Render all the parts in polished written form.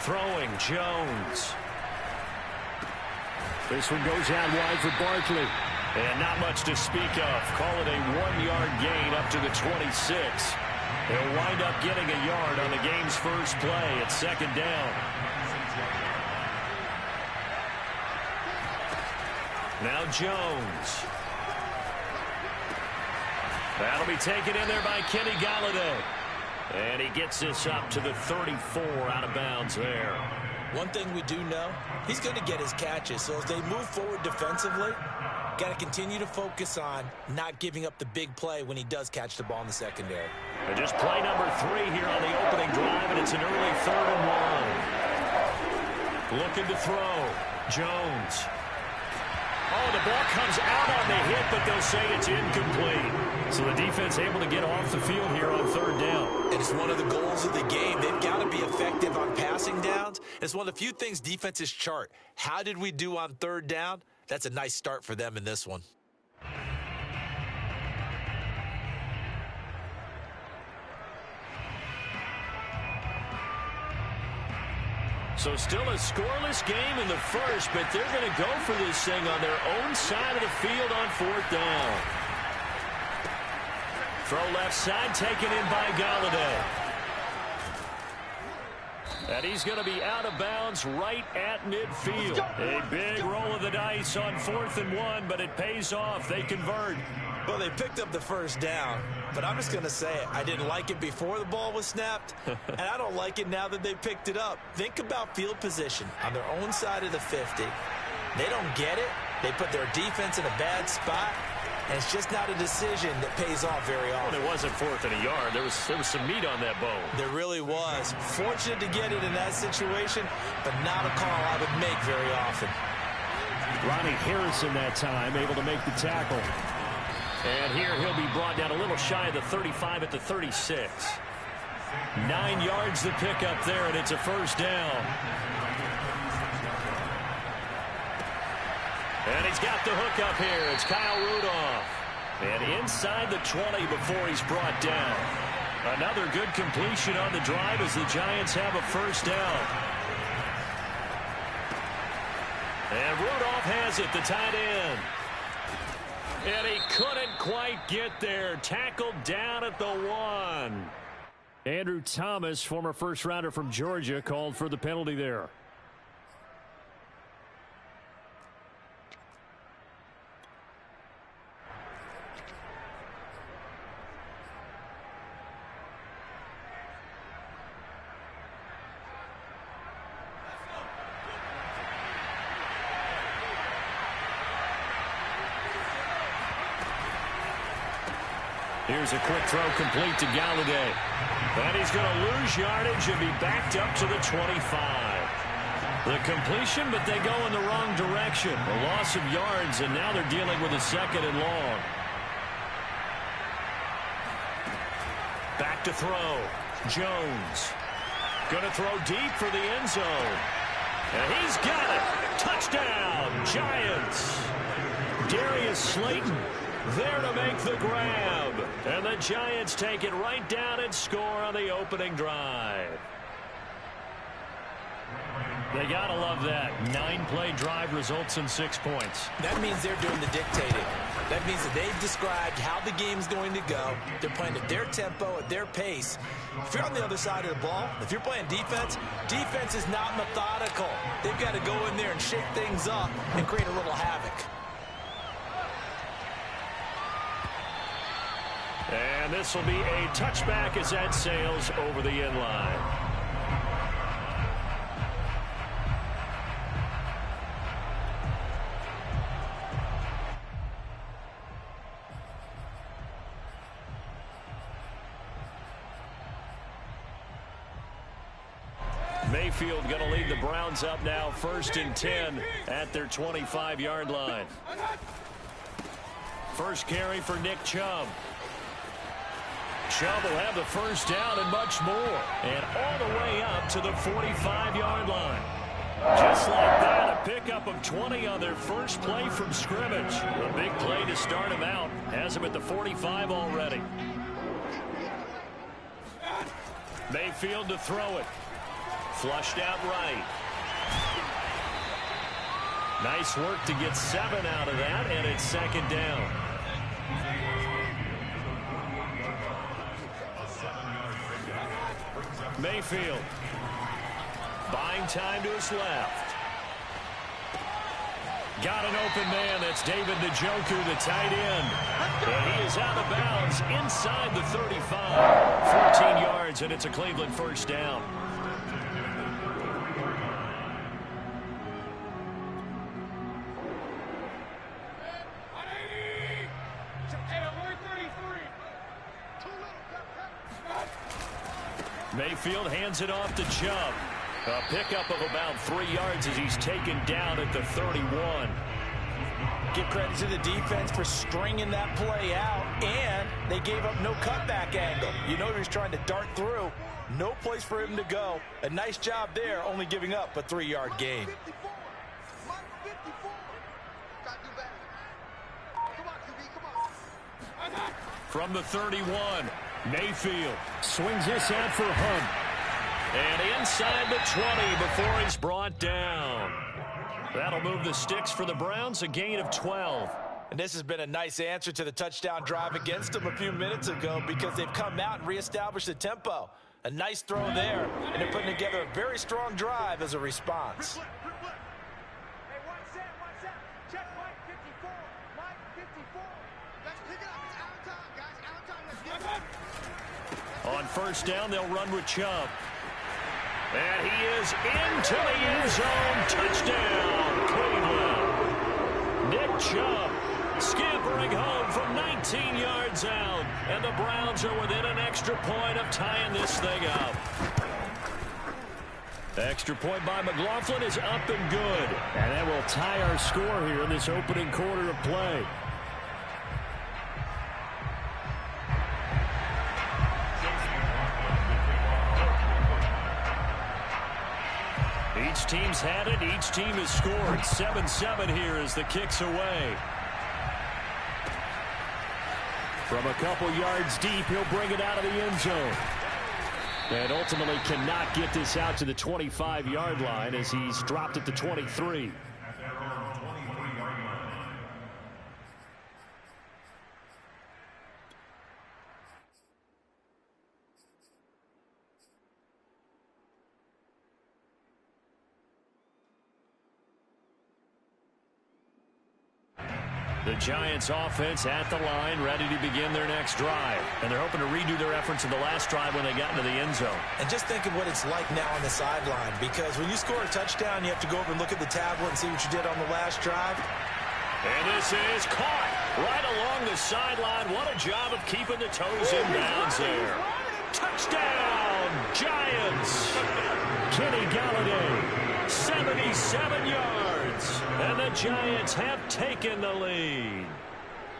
Throwing, Jones. This one goes out wide for Barkley. And not much to speak of. Call it a 1-yard gain up to the 26. He'll wind up getting a yard on the game's first play. It's second down. Now Jones. That'll be taken in there by Kenny Golladay. And he gets this up to the 34 out of bounds there. One thing we do know, he's going to get his catches. So as they move forward defensively, got to continue to focus on not giving up the big play when he does catch the ball in the secondary. And just play number 3 here on the opening drive, and it's an early 3rd and 1. Looking to throw. Jones. Oh, the ball comes out on the hit, but they'll say it's incomplete. So the defense able to get off the field here on 3rd down. And it's one of the goals of the game. They've got to be effective on passing downs. It's one of the few things defenses chart. How did we do on 3rd down? That's a nice start for them in this one. So still a scoreless game in the first, but they're going to go for this thing on their own side of the field on 4th down. Throw left side, taken in by Golladay. And he's going to be out of bounds right at midfield. A big roll of the dice on 4th and 1, but it pays off. They convert. Well, they picked up the first down, but I'm just going to say it. I didn't like it before the ball was snapped, and I don't like it now that they picked it up. Think about field position on their own side of the 50. They don't get it. They put their defense in a bad spot, and it's just not a decision that pays off very often. Well, it wasn't 4th and a yard. There was some meat on that bone. There really was. Fortunate to get it in that situation, but not a call I would make very often. Ronnie Harrison that time able to make the tackle. And here he'll be brought down a little shy of the 35 at the 36. 9 yards to pick up there, and it's a first down. And he's got the hook up here. It's Kyle Rudolph. And inside the 20 before he's brought down. Another good completion on the drive as the Giants have a first down. And Rudolph has it, the tight end. And he couldn't quite get there. Tackled down at the 1. Andrew Thomas, former first-rounder from Georgia, called for the penalty there. Here's a quick throw complete to Golladay. And he's going to lose yardage and be backed up to the 25. The completion, but they go in the wrong direction. A loss of yards, and now they're dealing with a 2nd and long. Back to throw. Jones. Going to throw deep for the end zone. And he's got it. Touchdown, Giants. Darius Slayton there to make the grab. And the Giants take it right down and score on the opening drive. They got to love that. 9-play drive results in 6 points. That means they're doing the dictating. That means that they've described how the game's going to go. They're playing at their tempo, at their pace. If you're on the other side of the ball, if you're playing defense, defense is not methodical. They've got to go in there and shake things up and create a little havoc. And this will be a touchback as that sails over the end line. Mayfield going to lead the Browns up now, 1st and 10 at their 25-yard line. First carry for Nick Chubb. Chubb will have the first down and much more. And all the way up to the 45-yard line. Just like that, a pickup of 20 on their first play from scrimmage. A big play to start him out. Has him at the 45 already. Mayfield to throw it. Flushed out right. Nice work to get 7 out of that, and it's second down. Mayfield buying time to his left. Got an open man. That's David Njoku, the tight end. And he is out of bounds inside the 35. 14 yards, and it's a Cleveland first down. Mayfield hands it off to Chubb. A pickup of about 3 yards as he's taken down at the 31. Give credit to the defense for stringing that play out, and they gave up no cutback angle. You know he was trying to dart through. No place for him to go. A nice job there, only giving up a 3-yard gain. From the 31, Mayfield swings this out for Hunt. And inside the 20 before he's brought down. That'll move the sticks for the Browns, a gain of 12. And this has been a nice answer to the touchdown drive against them a few minutes ago because they've come out and reestablished the tempo. A nice throw there, and they're putting together a very strong drive as a response. On first down, they'll run with Chubb. And he is into the end zone. Touchdown, Cleveland. Nick Chubb scampering home from 19 yards out. And the Browns are within an extra point of tying this thing up. The extra point by McLaughlin is up and good. And that will tie our score here in this opening quarter of play. Each team's had it. Each team has scored. 7-7 here as the kick's away. From a couple yards deep, he'll bring it out of the end zone. And ultimately cannot get this out to the 25-yard line as he's dropped it to 23. The Giants offense at the line, ready to begin their next drive. And they're hoping to redo their efforts in the last drive when they got into the end zone. And just think of what it's like now on the sideline, because when you score a touchdown, you have to go over and look at the tablet and see what you did on the last drive. And this is caught right along the sideline. What a job of keeping the toes in bounds there. Touchdown, Giants. Kenny Galladay, 77 yards. And the Giants have taken the lead.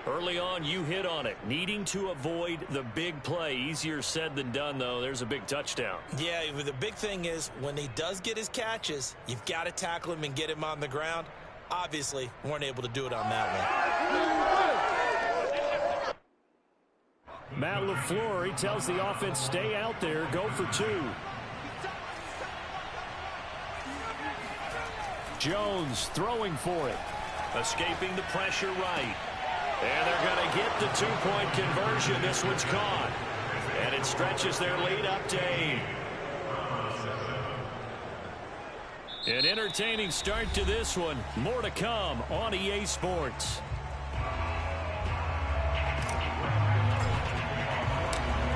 Early on, you hit on it. Needing to avoid the big play. Easier said than done, though. There's a big touchdown. Yeah, the big thing is when he does get his catches, you've got to tackle him and get him on the ground. Obviously, weren't able to do it on that one. Matt LaFleur, he tells the offense, stay out there, go for 2. Jones throwing for it. Escaping the pressure right. And they're going to get the 2-point conversion. This one's caught. And it stretches their lead up to 8. An entertaining start to this one. More to come on EA Sports.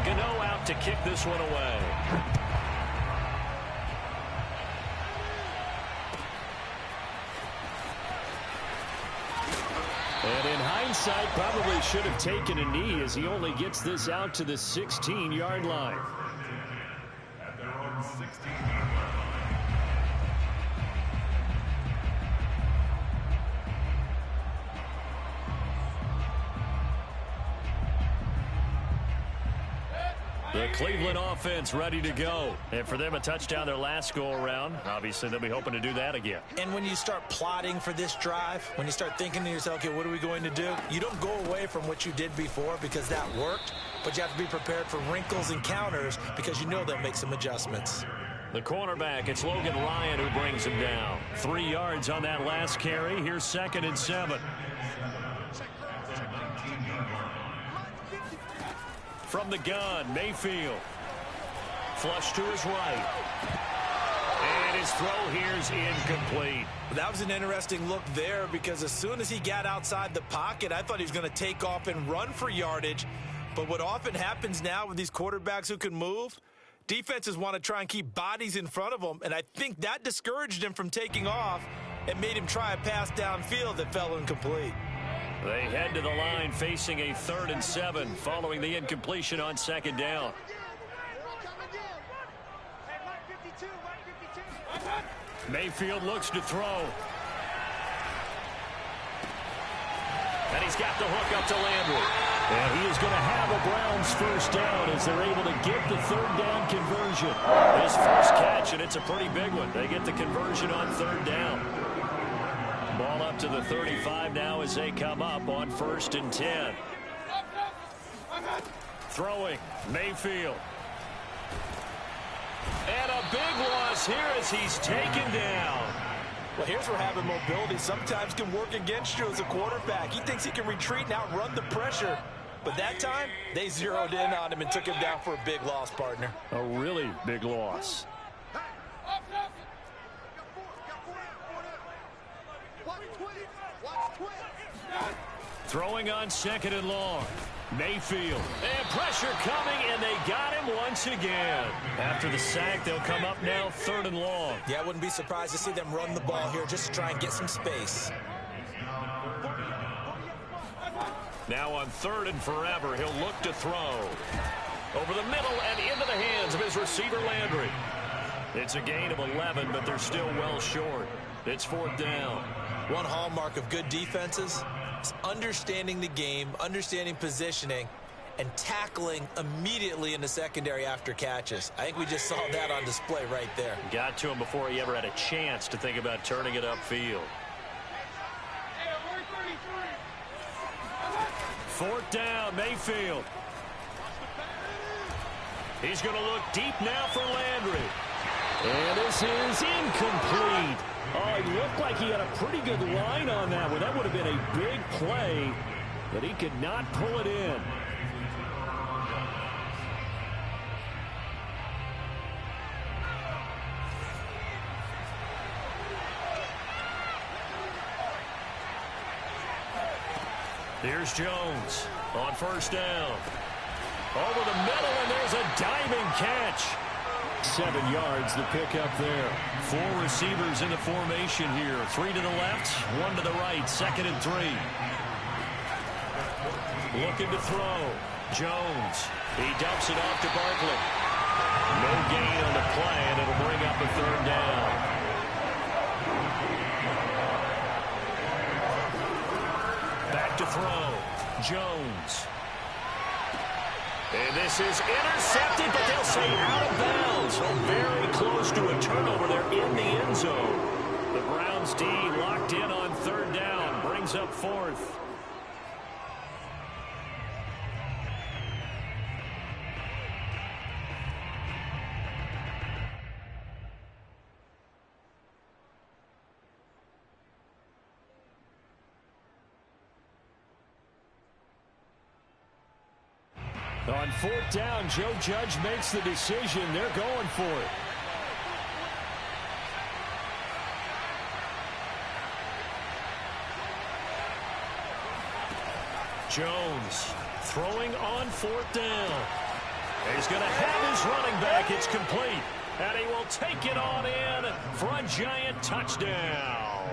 Gano out to kick this one away. And in hindsight, probably should have taken a knee as he only gets this out to the 16-yard line. At their own 16-yard line. The Cleveland offense ready to go. And for them, a touchdown their last go-around. Obviously, they'll be hoping to do that again. And when you start plotting for this drive, when you start thinking to yourself, okay, what are we going to do? You don't go away from what you did before because that worked, but you have to be prepared for wrinkles and counters because you know they'll make some adjustments. The cornerback, it's Logan Ryan who brings him down. 3 yards on that last carry. Here's 2nd and 7. From the gun, Mayfield. Flush to his right. And his throw here's incomplete. That was an interesting look there because as soon as he got outside the pocket, I thought he was going to take off and run for yardage. But what often happens now with these quarterbacks who can move, defenses want to try and keep bodies in front of them, and I think that discouraged him from taking off and made him try a pass downfield that fell incomplete. They head to the line facing a 3rd and 7 following the incompletion on 2nd down. Mayfield looks to throw. And he's got the hook up to Landry. And he is going to have a Browns first down as they're able to get the 3rd down conversion. His first catch, and it's a pretty big one. They get the conversion on 3rd down. Ball up to the 35 now as they come up on 1st and 10. Throwing, Mayfield. And a big loss here as he's taken down. Well, here's where having mobility sometimes can work against you as a quarterback. He thinks he can retreat and outrun the pressure. But that time, they zeroed in on him and took him down for a big loss, partner. A really big loss. Throwing on 2nd and long. Mayfield. And pressure coming, and they got him once again. After the sack, they'll come up now 3rd and long. Yeah, I wouldn't be surprised to see them run the ball here just to try and get some space. Now on 3rd and forever, he'll look to throw. Over the middle and into the hands of his receiver, Landry. It's a gain of 11, but they're still well short. It's 4th down. One hallmark of good defenses is understanding the game, understanding positioning, and tackling immediately in the secondary after catches. I think we just saw that on display right there. Got to him before he ever had a chance to think about turning it upfield. 4th down, Mayfield. He's going to look deep now for Landry. And this is incomplete. Oh, it looked like he had a pretty good line on that one. That would have been a big play, but he could not pull it in. Here's Jones on 1st down. Over the middle, and there's a diving catch. 7 yards the pick up there. 4 receivers in the formation here. 3 to the left, 1 to the right. 2nd and 3. Looking to throw. Jones. He dumps it off to Barkley. No gain on the play, and it'll bring up a 3rd down. Back to throw. Jones. And this is intercepted, but they'll say out of bounds. So very close to a turnover there in the end zone. The Browns D locked in on 3rd down. Brings up 4th. On 4th down, Joe Judge makes the decision. They're going for it. Jones throwing on 4th down. He's going to have his running back. It's complete. And he will take it on in for a giant touchdown.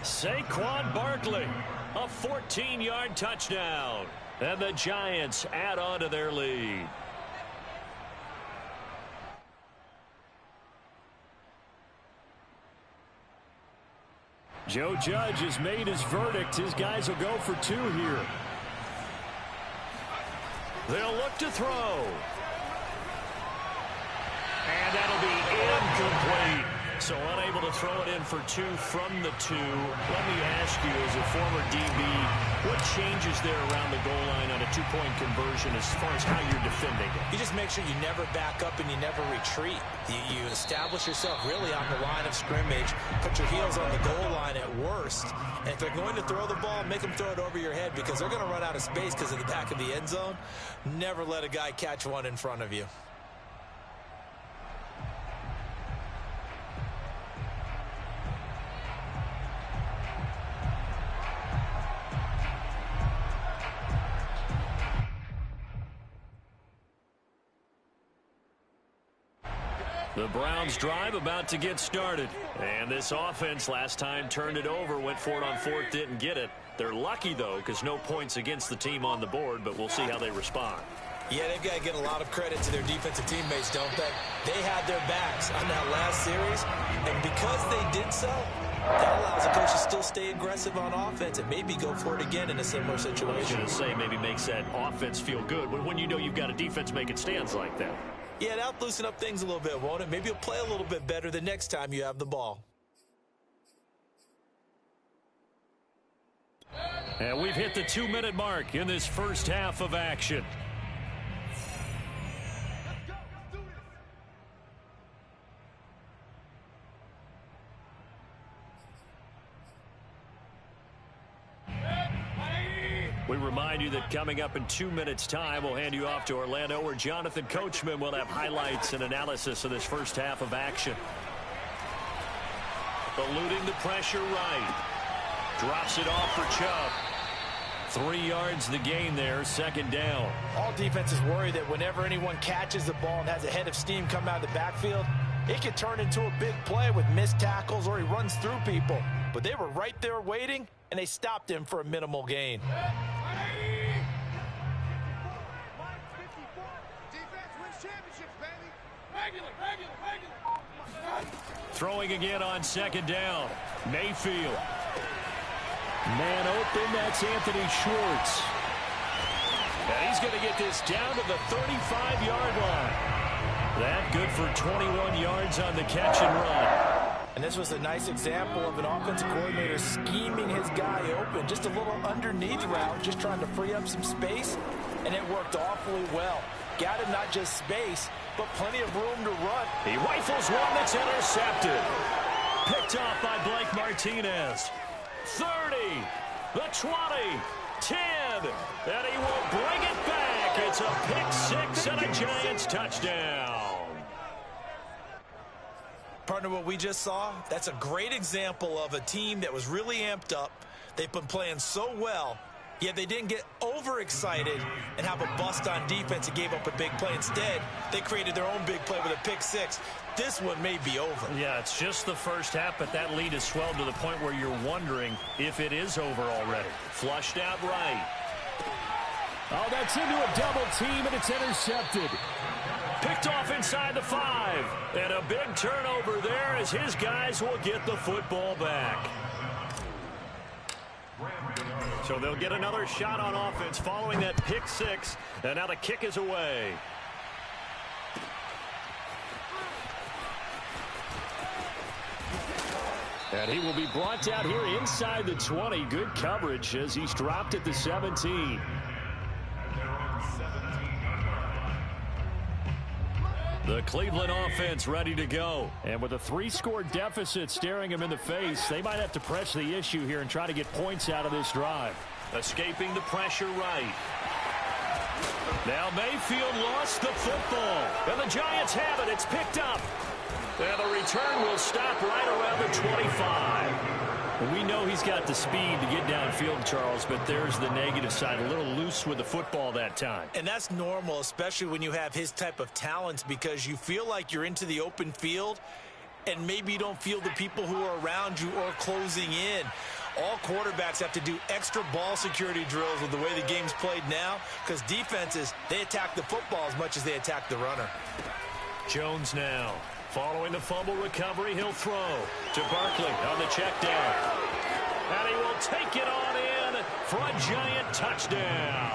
Saquon Barkley, a 14-yard touchdown. And the Giants add on to their lead. Joe Judge has made his verdict. His guys will go for 2 here. They'll look to throw. And that'll be incomplete. So unable to throw it in for 2 from the 2. Let me ask you, as a former DB, what changes there around the goal line on a 2-point conversion as far as how you're defending it? You just make sure you never back up and you never retreat. You establish yourself really on the line of scrimmage, put your heels on the goal line at worst. And if they're going to throw the ball, make them throw it over your head because they're going to run out of space because of the back of the end zone. Never let a guy catch one in front of you. The Browns drive about to get started. And this offense last time turned it over, went for it on 4th, didn't get it. They're lucky, though, because no points against the team on the board, but we'll see how they respond. Yeah, they've got to get a lot of credit to their defensive teammates, don't they? They had their backs on that last series, and because they did so, that allows the coach to still stay aggressive on offense and maybe go for it again in a similar situation. I was going to say maybe makes that offense feel good, but when you know you've got a defense making stands like that. Yeah, that'll loosen up things a little bit, won't it? Maybe you'll play a little bit better the next time you have the ball. And we've hit the 2-minute mark in this first half of action. We remind you that coming up in 2 minutes' time, we'll hand you off to Orlando, where Jonathan Coachman will have highlights and analysis of this first half of action. Eluding the pressure right. Drops it off for Chubb. 3 yards the gain there, 2nd down. All defenses worry that whenever anyone catches the ball and has a head of steam come out of the backfield, it could turn into a big play with missed tackles or he runs through people. But they were right there waiting, and they stopped him for a minimal gain. Throwing again on 2nd down. Mayfield. Man open, that's Anthony Schwartz. And he's going to get this down to the 35-yard line. That good for 21 yards on the catch and run. And this was a nice example of an offensive coordinator scheming his guy open. Just a little underneath route, just trying to free up some space, and it worked awfully well. Got him not just space, but plenty of room to run. He rifles one that's intercepted. Picked off by Blake Martinez. 30, the 20, 10, and he will bring it back. It's a pick-6 and a Giants touchdown. Partner, what we just saw, that's a great example of a team that was really amped up. They've been playing so well, yet they didn't get overexcited and have a bust on defense and gave up a big play. Instead, they created their own big play with a pick-6. This one may be over. Yeah, it's just the first half, but that lead has swelled to the point where you're wondering if it is over already. Flushed out right. Oh, that's into a double team, and it's intercepted. Picked off inside the 5. And a big turnover there as his guys will get the football back. So they'll get another shot on offense following that pick-6. And now the kick is away. And he will be brought out here inside the 20. Good coverage as he's dropped at the 17. The Cleveland offense ready to go. And with a 3-score deficit staring him in the face, they might have to press the issue here and try to get points out of this drive. Escaping the pressure right. Now Mayfield lost the football. And the Giants have it. It's picked up. And the return will stop right around the 25. We know he's got the speed to get downfield, Charles, but there's the negative side. A little loose with the football that time. And that's normal, especially when you have his type of talents, because you feel like you're into the open field and maybe you don't feel the people who are around you or closing in. All quarterbacks have to do extra ball security drills with the way the game's played now, because defenses, they attack the football as much as they attack the runner. Jones now. Following the fumble recovery, he'll throw to Barkley on the check down. And he will take it on in for a Giant touchdown.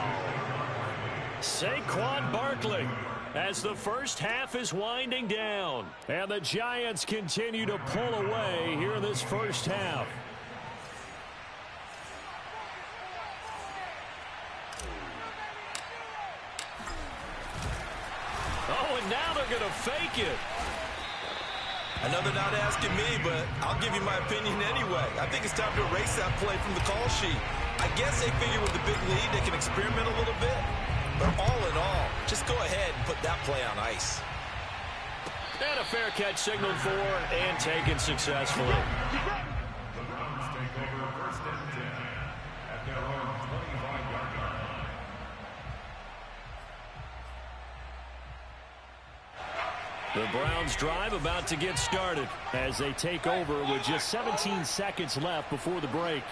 Saquon Barkley as the first half is winding down. And the Giants continue to pull away here in this first half. Oh, and now they're going to fake it. I know they're not asking me, but I'll give you my opinion anyway. I think it's time to erase that play from the call sheet. I guess they figure with the big lead they can experiment a little bit. But all in all, just go ahead and put that play on ice. And a fair catch signaled for and taken successfully. The Browns drive about to get started as they take over with just 17 seconds left before the break.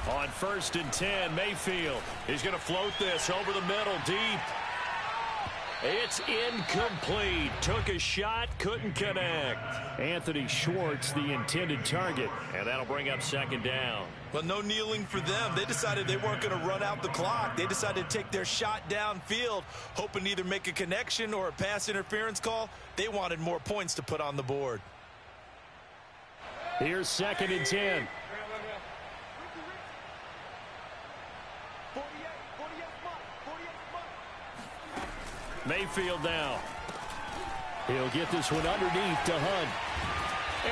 On 1st and 10, Mayfield is going to float this over the middle deep. It's incomplete. Took a shot, couldn't connect. Anthony Schwartz, the intended target, and that'll bring up 2nd down. Well, no kneeling for them. They decided they weren't going to run out the clock. They decided to take their shot downfield, hoping to either make a connection or a pass interference call. They wanted more points to put on the board. Here's 2nd and 10. Mayfield now. He'll get this one underneath to Hunt.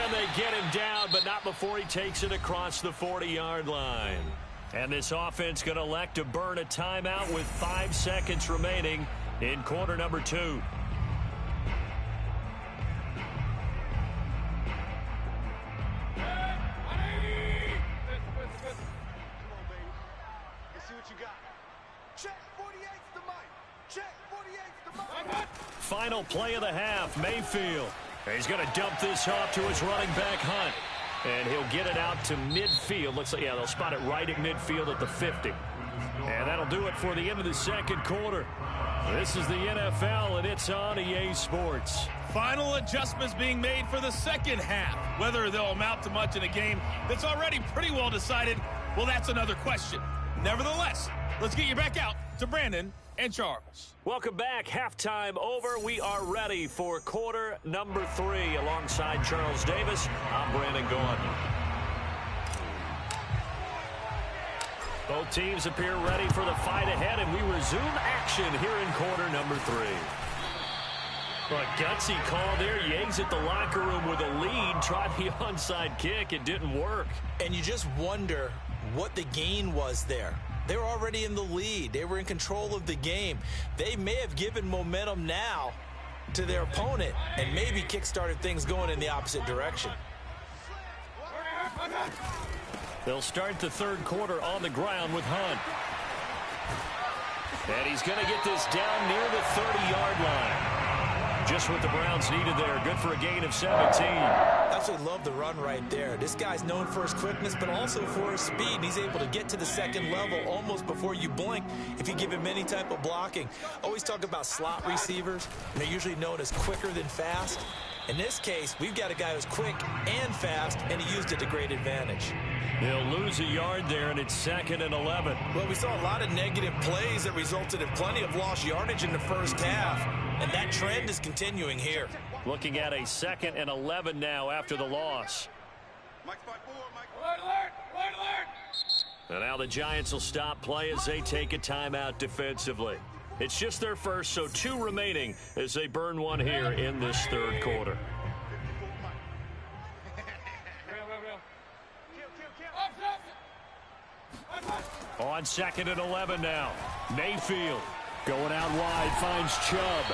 And they get him down, but not before he takes it across the 40-yard line. And this offense going to elect to burn a timeout with 5 seconds remaining in quarter number 2. Final play of the half, Mayfield. He's going to dump this off to his running back, Hunt. And he'll get it out to midfield. Looks like, yeah, they'll spot it right at midfield at the 50. And that'll do it for the end of the 2nd quarter. This is the NFL, and it's on EA Sports. Final adjustments being made for the 2nd half. Whether they'll amount to much in a game that's already pretty well decided, well, that's another question. Nevertheless, let's get you back out to Brandon and Charles. Welcome back. Halftime over. We are ready for quarter number 3. Alongside Charles Davis, I'm Brandon Gaudin. Both teams appear ready for the fight ahead, and we resume action here in quarter number 3. A gutsy call there. Yanks at the locker room with a lead. Tried the onside kick. It didn't work. And you just wonder what the gain was there. They were already in the lead. They were in control of the game. They may have given momentum now to their opponent and maybe kick-started things going in the opposite direction. They'll start the 3rd quarter on the ground with Hunt. And he's going to get this down near the 30-yard line. Just what the Browns needed there. Good for a gain of 17. Absolutely love the run right there. This guy's known for his quickness, but also for his speed. He's able to get to the 2nd level almost before you blink if you give him any type of blocking. Always talk about slot receivers, and they're usually known as quicker than fast. In this case, we've got a guy who's quick and fast, and he used it to great advantage. He'll lose a yard there, and it's 2nd and 11. Well, we saw a lot of negative plays that resulted in plenty of lost yardage in the first half, and that trend is continuing here. Looking at a 2nd and 11 now after the loss. And now the Giants will stop play as they take a timeout defensively. It's just their first, so 2 remaining as they burn one here in this 3rd quarter. On 2nd and 11 now. Mayfield going out wide, finds Chubb.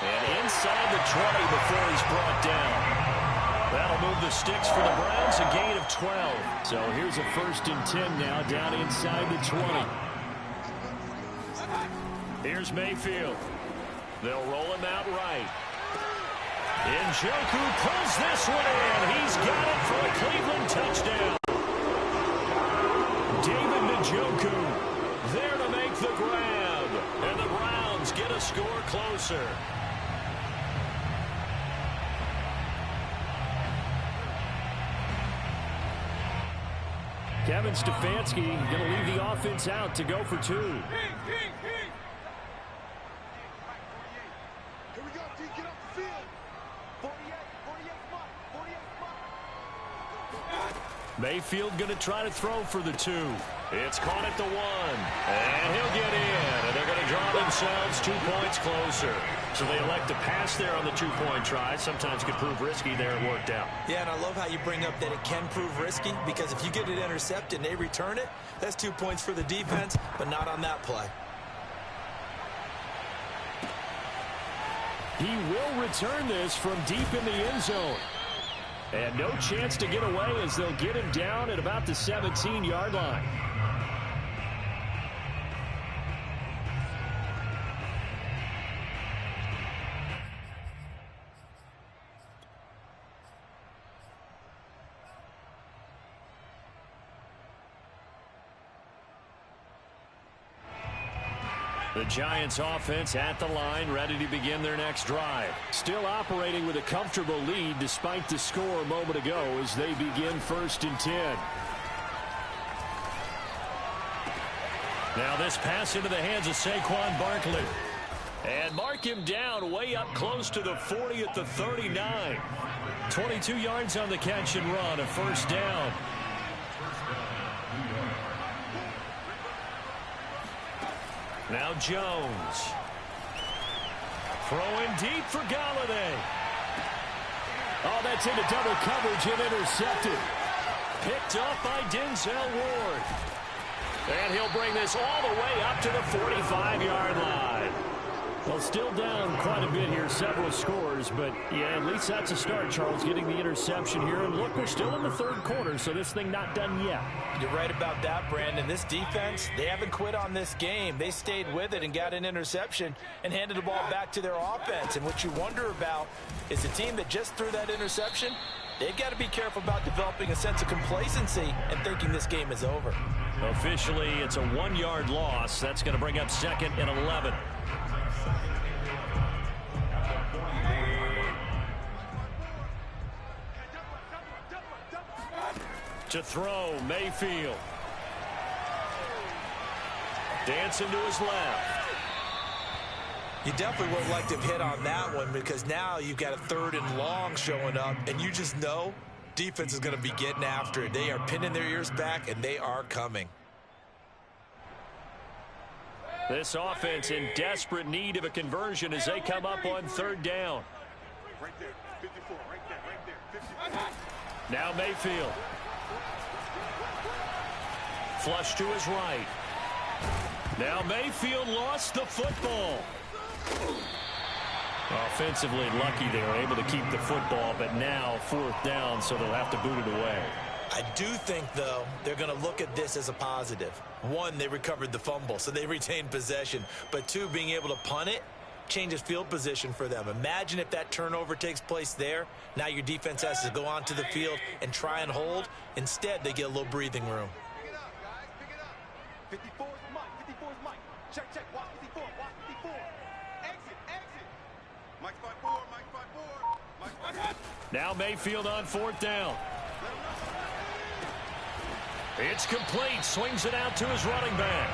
And inside the 20 before he's brought down. That'll move the sticks for the Browns, a gain of 12. So here's a 1st and 10 now down inside the 20. Here's Mayfield. They'll roll him out right. Njoku pulls this one in. He's got it for a Cleveland touchdown. David Njoku there to make the grab. And the Browns get a score closer. Kevin Stefanski going to leave the offense out to go for two. Here we go, D. Get off the field. 48 spot. Mayfield going to try to throw for the two. It's caught at the one. And he'll get in. And they're going to draw themselves 2 points closer. So they elect to pass there on the two-point try. Sometimes could prove risky. There it worked out. Yeah, and I love how you bring up that it can prove risky, because if you get it intercepted and they return it, that's 2 points for the defense, but not on that play. He will return this from deep in the end zone. And no chance to get away as they'll get him down at about the 17-yard line. The Giants offense at the line, ready to begin their next drive. Still operating with a comfortable lead despite the score a moment ago as they begin 1st and 10. Now this pass into the hands of Saquon Barkley. And mark him down way up close to the 40 at the 39. 22 yards on the catch and run, a 1st down. Now Jones. Throwing deep for Galladay. Oh, that's into double coverage and intercepted. Picked up by Denzel Ward. And he'll bring this all the way up to the 45-yard line. Well, still down quite a bit here, several scores, but yeah, at least that's a start, Charles, getting the interception here. And look, we're still in the 3rd quarter, so this thing not done yet. You're right about that, Brandon. This defense, they haven't quit on this game. They stayed with it and got an interception and handed the ball back to their offense. And what you wonder about is the team that just threw that interception, they've got to be careful about developing a sense of complacency and thinking this game is over. Officially, it's a 1-yard loss. That's going to bring up 2nd and 11. To throw, Mayfield. Dancing to his left. You definitely would like to have hit on that one, because now you've got a 3rd and long showing up, and you just know defense is going to be getting after it. They are pinning their ears back, and they are coming. This offense in desperate need of a conversion as they come up on 3rd down. Right there, 54, right there, 54. Now Mayfield. Flush to his right. Now Mayfield lost the football. Offensively lucky they were able to keep the football, but now 4th down, so they'll have to boot it away. I do think, though, they're going to look at this as a positive. 1, they recovered the fumble, so they retained possession. But 2, being able to punt it changes field position for them. Imagine if that turnover takes place there. Now your defense has to go onto the field and try and hold. Instead, they get a little breathing room. Pick it up, guys, pick it up. 54 is Mike, 54 is Mike. Check, watch 54, watch 54. Exit. Mike's by 4, Mike's by 4. Now Mayfield on 4th down. It's complete. Swings it out to his running back.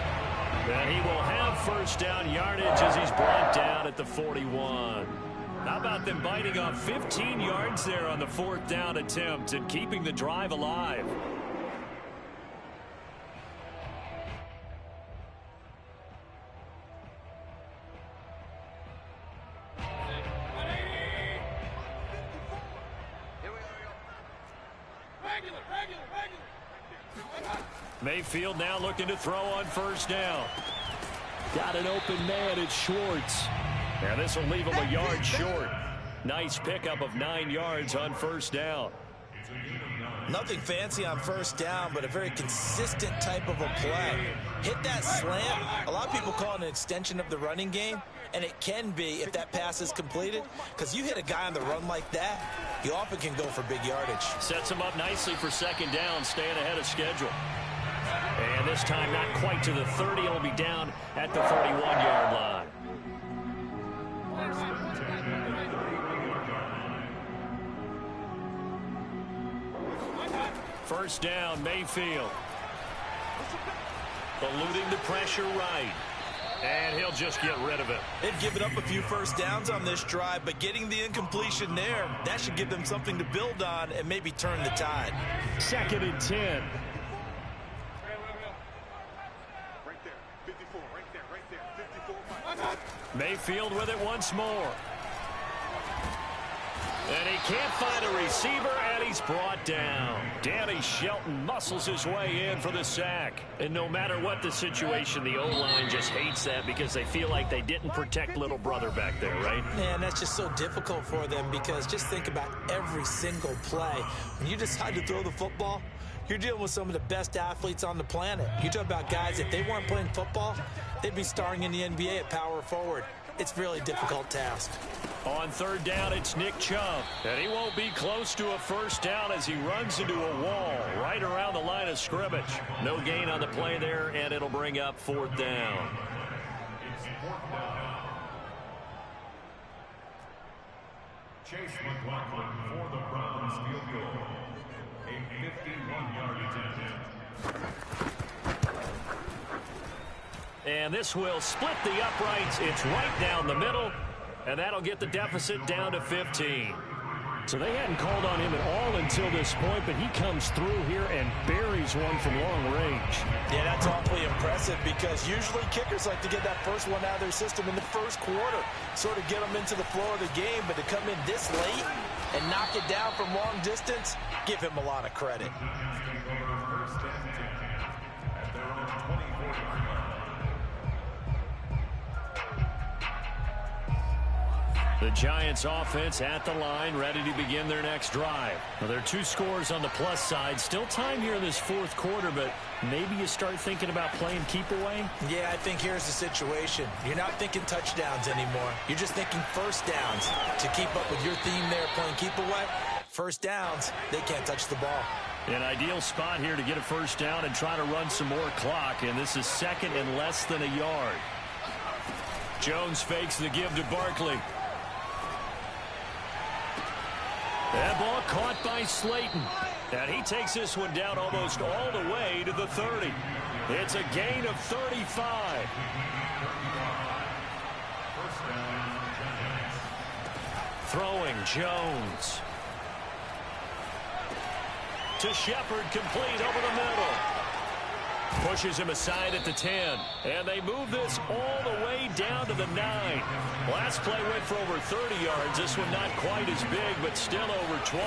And he will have 1st down yardage as he's brought down at the 41. How about them biting off 15 yards there on the 4th down attempt and keeping the drive alive? Mayfield now looking to throw on 1st down. Got an open man, it's Schwartz. And this will leave him a yard short. Nice pickup of 9 yards on 1st down. Nothing fancy on 1st down, but a very consistent type of a play. Hit that slant. A lot of people call it an extension of the running game, and it can be if that pass is completed, because you hit a guy on the run like that, you often can go for big yardage. Sets him up nicely for 2nd down, staying ahead of schedule. And this time not quite to the 30. It'll be down at the 31-yard line. First down, Mayfield. Eluding the pressure right. And he'll just get rid of it. They've given up a few first downs on this drive, but getting the incompletion there, that should give them something to build on and maybe turn the tide. 2nd and 10. Right there. 54. Right there. 54. Mayfield with it once more. And he can't find a receiver, and he's brought down. Danny Shelton muscles his way in for the sack. And no matter what the situation, the O-line just hates that because they feel like they didn't protect little brother back there, right? Man, that's just so difficult for them because just think about every single play. When you decide to throw the football, you're dealing with some of the best athletes on the planet. You talk about guys, if they weren't playing football, they'd be starring in the NBA at power forward. It's a really difficult task. On 3rd down, it's Nick Chubb. And he won't be close to a first down as he runs into a wall right around the line of scrimmage. No gain on the play there, and it'll bring up 4th down. Chase McLaughlin for the Browns field goal. A 51-yard attempt. And this will split the uprights. It's right down the middle, and that'll get the deficit down to 15. So they hadn't called on him at all until this point, but he comes through here and buries one from long range. Yeah, that's awfully impressive because usually kickers like to get that first one out of their system in the first quarter, sort of get them into the flow of the game, but to come in this late and knock it down from long distance, give him a lot of credit. The Giants offense at the line, ready to begin their next drive. Well, there are 2 scores on the plus side. Still time here in this 4th quarter, but maybe you start thinking about playing keep away? Yeah, I think here's the situation. You're not thinking touchdowns anymore. You're just thinking first downs. To keep up with your theme there, playing keep away, first downs, they can't touch the ball. An ideal spot here to get a first down and try to run some more clock, and this is 2nd and less than a yard. Jones fakes the give to Barkley. That ball caught by Slayton. And he takes this one down almost all the way to the 30. It's a gain of 35. Throwing Jones. To Shepard, complete over the middle. Pushes him aside at the 10. And they move this all the way down to the 9. Last play went for over 30 yards. This one not quite as big, but still over 20.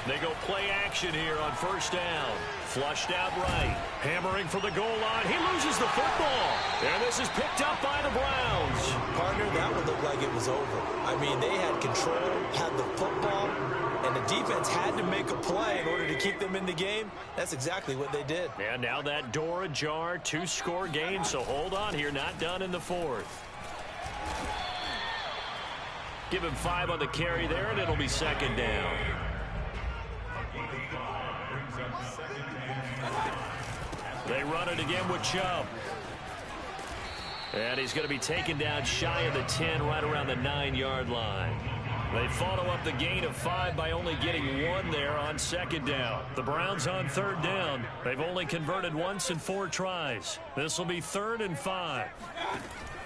They go play action here on first down. Flushed out right. Hammering for the goal line. He loses the football. And this is picked up by the Browns. Partner, that would look like it was over. I mean, they had control, had the football, and the defense had to make a play in order to keep them in the game. That's exactly what they did. And now that door ajar, 2-score game, so hold on here. Not done in the 4th. Give him 5 on the carry there, and it'll be 2nd down. They run it again with Chubb. And he's going to be taken down shy of the 10, right around the 9-yard line. They follow up the gain of 5 by only getting 1 there on 2nd down. The Browns on 3rd down. They've only converted once in 4 tries. This will be 3rd and 5.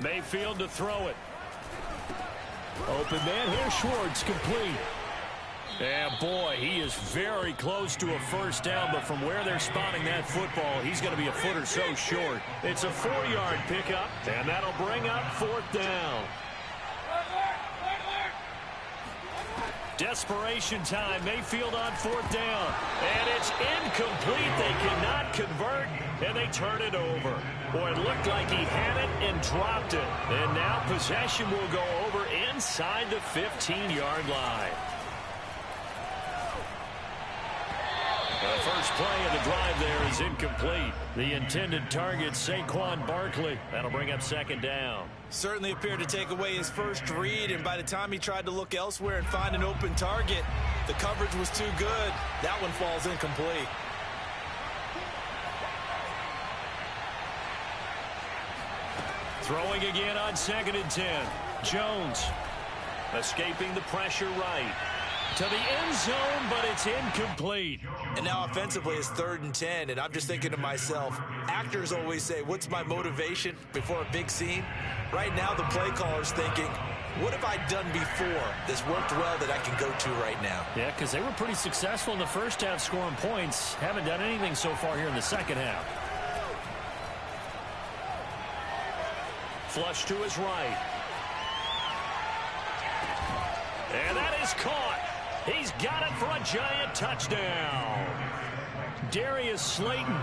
Mayfield to throw it. Open man here, Schwartz, complete. And boy, he is very close to a first down, but from where they're spotting that football, he's going to be a foot or so short. It's a 4-yard pickup, and that'll bring up 4th down. Desperation time. Mayfield on 4th down. And it's incomplete. They cannot convert, and they turn it over. Boy, it looked like he had it and dropped it. And now possession will go over inside the 15-yard line. The first play of the drive there is incomplete. The intended target, Saquon Barkley. That'll bring up 2nd down. Certainly appeared to take away his first read, and by the time he tried to look elsewhere and find an open target, the coverage was too good. That one falls incomplete. Throwing again on 2nd and 10. Jones escaping the pressure right. To the end zone, but it's incomplete. And now offensively it's 3rd and 10, and I'm just thinking to myself, actors always say, what's my motivation before a big scene? Right now the play caller's thinking, what have I done before that's worked well that I can go to right now? Yeah, because they were pretty successful in the first half scoring points. Haven't done anything so far here in the second half. Flush to his right. And that is caught. He's got it for a giant touchdown. Darius Slayton,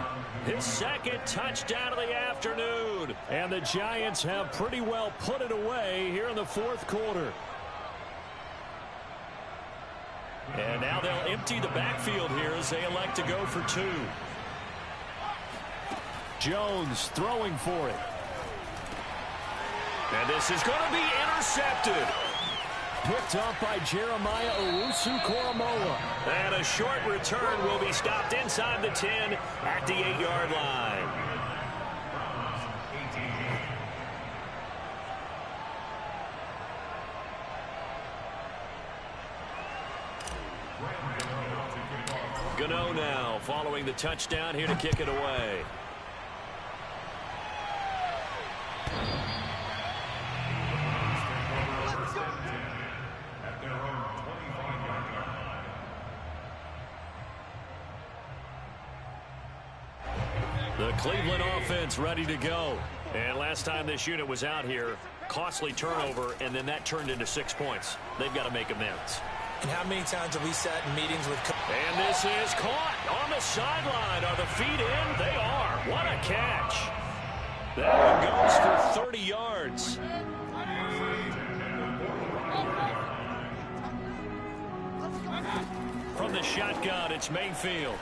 his second touchdown of the afternoon. And the Giants have pretty well put it away here in the fourth quarter. And now they'll empty the backfield here as they elect to go for 2. Jones throwing for it. And this is going to be intercepted. Picked up by Jeremiah Owusu-Koramoah. And a short return will be stopped inside the 10 at the 8-yard line. Gano now following the touchdown here to kick it away. The Cleveland offense ready to go. And last time this unit was out here, costly turnover, and then that turned into 6 points. They've got to make amends. And how many times have we sat in meetings with... And this is caught on the sideline. Are the feet in? They are. What a catch. That one goes for 30 yards. From the shotgun, it's Mayfield.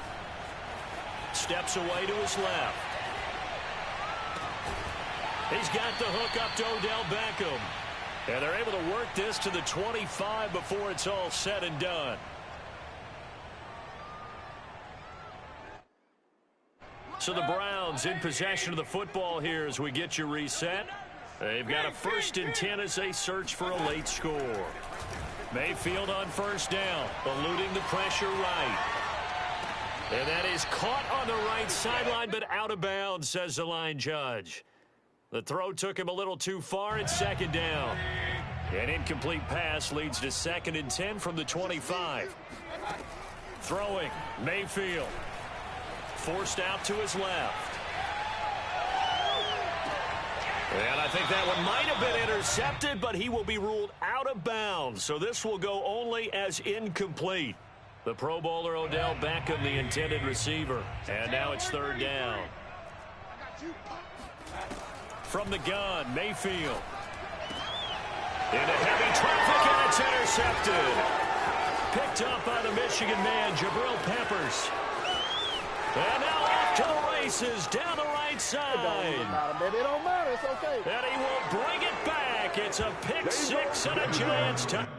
Steps away to his left. He's got the hook up to Odell Beckham. And they're able to work this to the 25 before it's all said and done. So the Browns in possession of the football here as we get you reset. They've got a 1st and 10 as they search for a late score. Mayfield on 1st down, eluding the pressure right. And that is caught on the right sideline, but out of bounds, says the line judge. The throw took him a little too far. It's 2nd down. An incomplete pass leads to 2nd and 10 from the 25. Throwing, Mayfield. Forced out to his left. And I think that one might have been intercepted, but he will be ruled out of bounds. So this will go only as incomplete. The Pro Bowler Odell Beckham, the intended receiver. And now it's 3rd down. From the gun, Mayfield. Into heavy traffic, and it's intercepted. Picked up by the Michigan man, Jabril Peppers. And now off to the races, down the right side. It don't matter, it's okay. And he will bring it back. It's a pick 6 and a Giants touchdown.